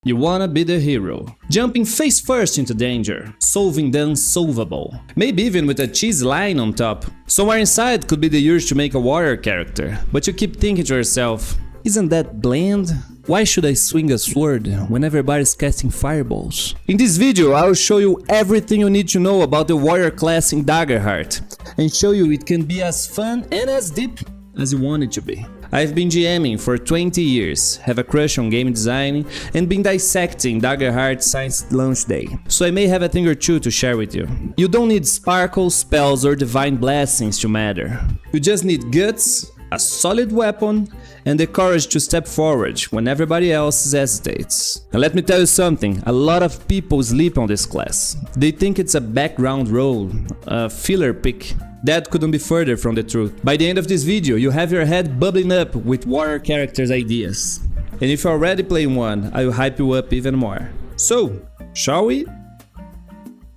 You wanna be the hero, jumping face first into danger, solving the unsolvable, maybe even with a cheese line on top. Somewhere inside could be the urge to make a warrior character, but you keep thinking to yourself, isn't that bland? Why should I swing a sword when everybody's casting fireballs? In this video I will show you everything you need to know about the warrior class in Daggerheart, and show you it can be as fun and as deep as you want it to be. I've been GMing for 20 years, have a crush on game design, and been dissecting Daggerheart since launch day, so I may have a thing or two to share with you. You don't need sparkles, spells or divine blessings to matter. You just need guts, a solid weapon, and the courage to step forward when everybody else hesitates. And let me tell you something, a lot of people sleep on this class. They think it's a background role, a filler pick. That couldn't be further from the truth. By the end of this video, you have your head bubbling up with warrior characters ideas. And if you're already playing one, I will hype you up even more. So, shall we?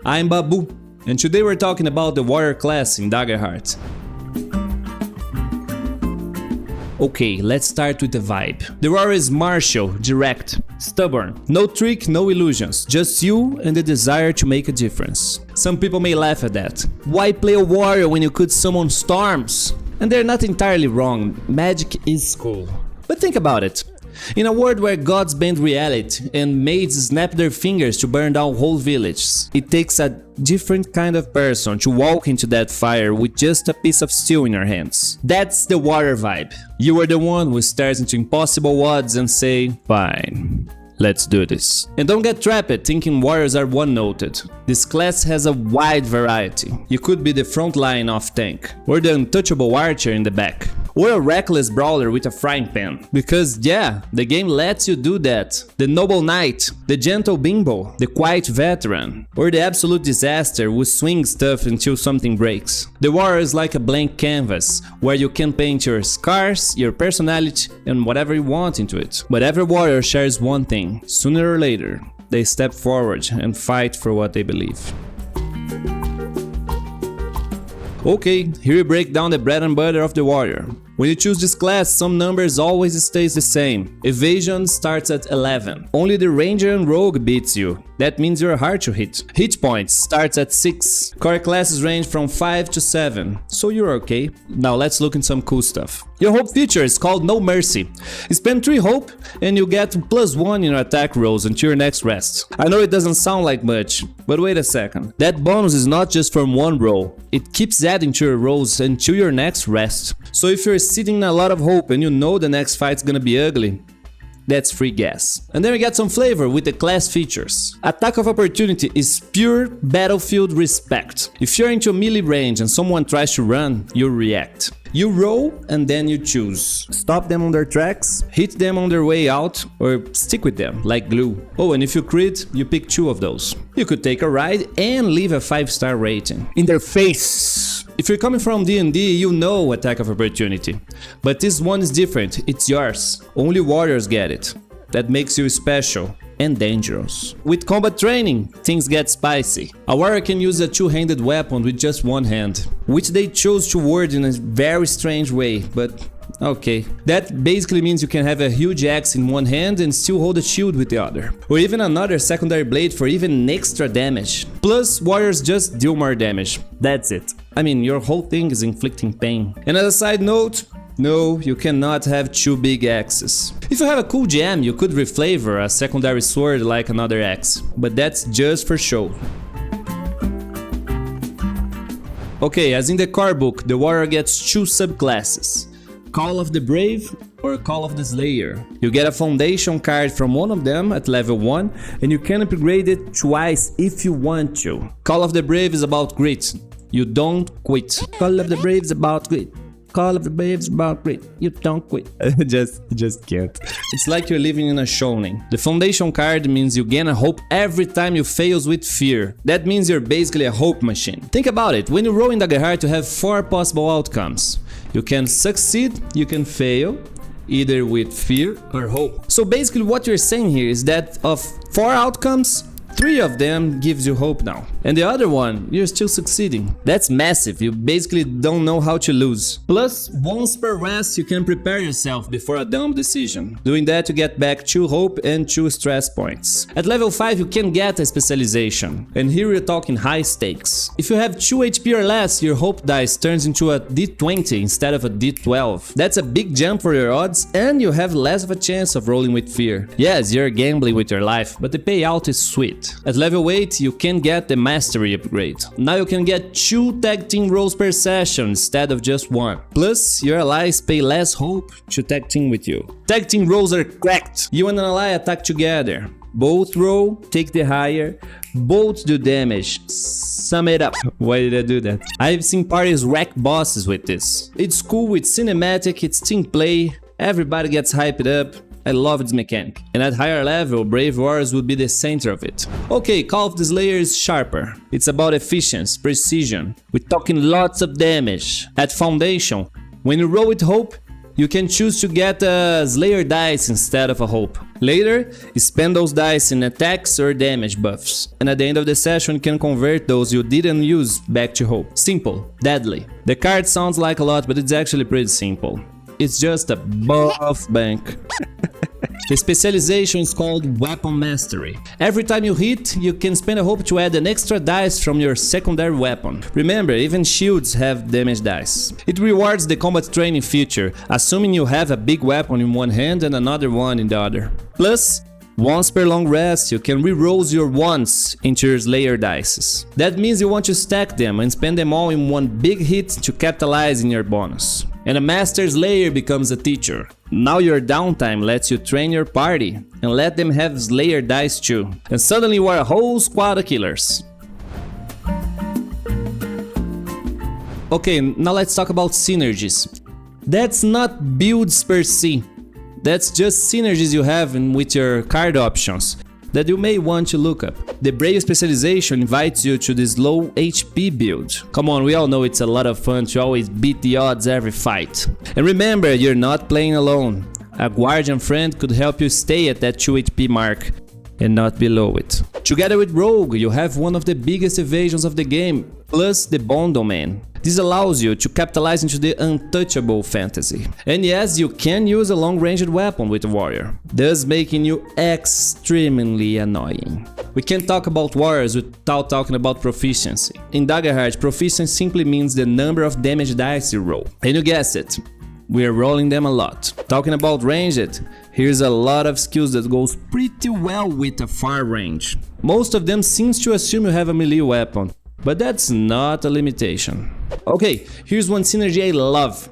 I'm Babu, and today we're talking about the warrior class in Daggerheart. Okay, let's start with the vibe. The warrior is martial, direct, stubborn. No trick, no illusions, just you and the desire to make a difference. Some people may laugh at that. Why play a warrior when you could summon storms? And they're not entirely wrong, magic is cool. But think about it. In a world where gods bend reality and maids snap their fingers to burn down whole villages, it takes a different kind of person to walk into that fire with just a piece of steel in your hands. That's the warrior vibe. You are the one who stares into impossible odds and say, fine, let's do this. And don't get trapped thinking warriors are one-noted. This class has a wide variety. You could be the front line off tank, or the untouchable archer in the back, or a reckless brawler with a frying pan. Because yeah, the game lets you do that. The noble knight, the gentle bimbo, the quiet veteran, or the absolute disaster who swings stuff until something breaks. The warrior is like a blank canvas, where you can paint your scars, your personality, and whatever you want into it. But every warrior shares one thing. Sooner or later, they step forward and fight for what they believe. Okay, here we break down the bread and butter of the warrior. When you choose this class, some numbers always stays the same. Evasion starts at 11. Only the ranger and rogue beats you. That means you're hard to hit. Hit points starts at 6. Core classes range from 5 to 7, so you're okay. Now let's look at some cool stuff. Your hope feature is called No Mercy. You spend 3 hope and you get +1 in your attack rolls until your next rest. I know it doesn't sound like much, but wait a second. That bonus is not just from one roll. It keeps adding to your rolls until your next rest. So if you're sitting in a lot of hope and you know the next fight's gonna be ugly, that's free gas. And then we get some flavor with the class features. Attack of opportunity is pure battlefield respect. If you're into melee range and someone tries to run, you react. You roll and then you choose. Stop them on their tracks, hit them on their way out, or stick with them like glue. Oh, and if you crit, you pick 2 of those. You could take a ride and leave a 5-star rating. In their face! If you're coming from D&D, you know Attack of Opportunity. But this one is different, it's yours. Only warriors get it. That makes you special and dangerous. With combat training, things get spicy. A warrior can use a 2-handed weapon with just one hand, which they chose to word in a very strange way, but okay. That basically means you can have a huge axe in one hand and still hold a shield with the other. Or even another secondary blade for even extra damage. Plus, warriors just deal more damage. That's it. I mean, your whole thing is inflicting pain. And as a side note, no, you cannot have 2 big axes. If you have a cool gem, you could reflavor a secondary sword like another axe, but that's just for show. Okay, as in the core book, the warrior gets 2 subclasses. Call of the Brave or Call of the Slayer. You get a foundation card from one of them at level 1 and you can upgrade it twice if you want to. Call of the Brave is about grit. You don't quit. Call of the Brave is about grit. Call of the Brave is about grit. You don't quit. just can't. It's like you're living in a shonen. The foundation card means you gain a hope every time you fails with fear. That means you're basically a hope machine. Think about it. When you roll in Daggerheart, you have 4 possible outcomes. You can succeed, you can fail, either with fear or hope. So basically what you're saying here is that of 4 outcomes, 3 of them gives you hope now. And the other one, you're still succeeding. That's massive, you basically don't know how to lose. Plus, once per rest you can prepare yourself before a dumb decision. Doing that you get back 2 hope and 2 stress points. At level 5 you can get a specialization. And here we're talking high stakes. If you have 2 HP or less, your hope dice turns into a D20 instead of a D12. That's a big jump for your odds and you have less of a chance of rolling with fear. Yes, you're gambling with your life, but the payout is sweet. At level 8 you can get the mastery upgrade. Now you can get 2 tag team rolls per session instead of just 1. Plus, your allies pay less hope to tag team with you. Tag team rolls are cracked. You and an ally attack together. Both roll, take the higher, both do damage. Sum it up. Why did I do that? I've seen parties wreck bosses with this. It's cool, it's cinematic, it's team play, everybody gets hyped up. I love its mechanic. And at higher level, Brave Warriors would be the center of it. Okay, Call of the Slayer is sharper. It's about efficiency, precision. We're talking lots of damage. At Foundation, when you roll with hope, you can choose to get a Slayer dice instead of a hope. Later, spend those dice in attacks or damage buffs. And at the end of the session, you can convert those you didn't use back to hope. Simple, deadly. The card sounds like a lot, but it's actually pretty simple. It's just a buff bank. The specialization is called Weapon Mastery. Every time you hit, you can spend a hope to add an extra dice from your secondary weapon. Remember, even shields have damage dice. It rewards the combat training feature, assuming you have a big weapon in one hand and another one in the other. Plus, once per long rest, you can re-roll your ones into your Slayer dices. That means you want to stack them and spend them all in one big hit to capitalize in your bonus. And a Master Slayer becomes a teacher. Now your downtime lets you train your party and let them have Slayer dice too. And suddenly you are a whole squad of killers. Okay, now let's talk about synergies. That's not builds per se. That's just synergies you have with your card options that you may want to look up. The Brave specialization invites you to this low HP build. Come on, we all know it's a lot of fun to always beat the odds every fight. And remember, you're not playing alone. A guardian friend could help you stay at that 2 HP mark and not below it. Together with Rogue, you have one of the biggest evasions of the game, plus the Bone Domain. This allows you to capitalize into the untouchable fantasy. And yes, you can use a long-ranged weapon with a warrior, thus making you extremely annoying. We can't talk about warriors without talking about proficiency. In Daggerheart, proficiency simply means the number of damage dice you roll. And you guessed it, we are rolling them a lot. Talking about ranged, here's a lot of skills that goes pretty well with a far range. Most of them seems to assume you have a melee weapon, but that's not a limitation. Okay, here's one synergy I love.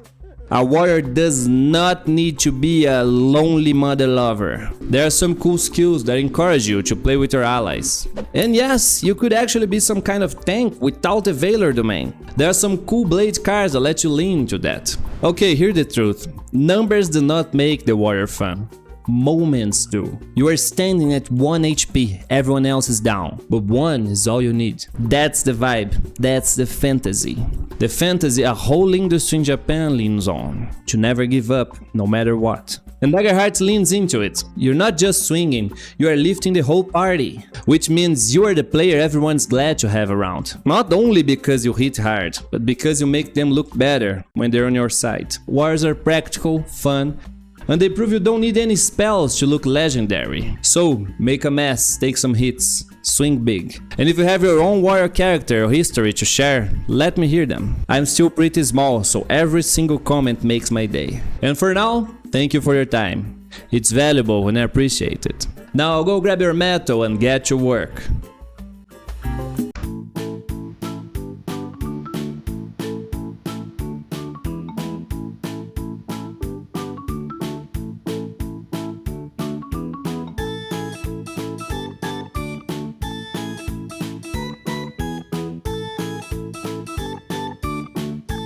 A warrior does not need to be a lonely mother lover. There are some cool skills that encourage you to play with your allies. And yes, you could actually be some kind of tank without a Valor domain. There are some cool blade cards that let you lean into that. Okay, here's the truth. Numbers do not make the warrior fun. Moments do. You are standing at 1 HP, everyone else is down, but 1 is all you need. That's the vibe, that's the fantasy. The fantasy a whole industry in Japan leans on, to never give up, no matter what. And Daggerheart leans into it. You're not just swinging, you are lifting the whole party, which means you are the player everyone's glad to have around. Not only because you hit hard, but because you make them look better when they're on your side. Wars are practical, fun, and they prove you don't need any spells to look legendary. So, make a mess, take some hits, swing big. And if you have your own warrior character or history to share, let me hear them. I'm still pretty small, so every single comment makes my day. And for now, thank you for your time. It's valuable and I appreciate it. Now go grab your metal and get to work.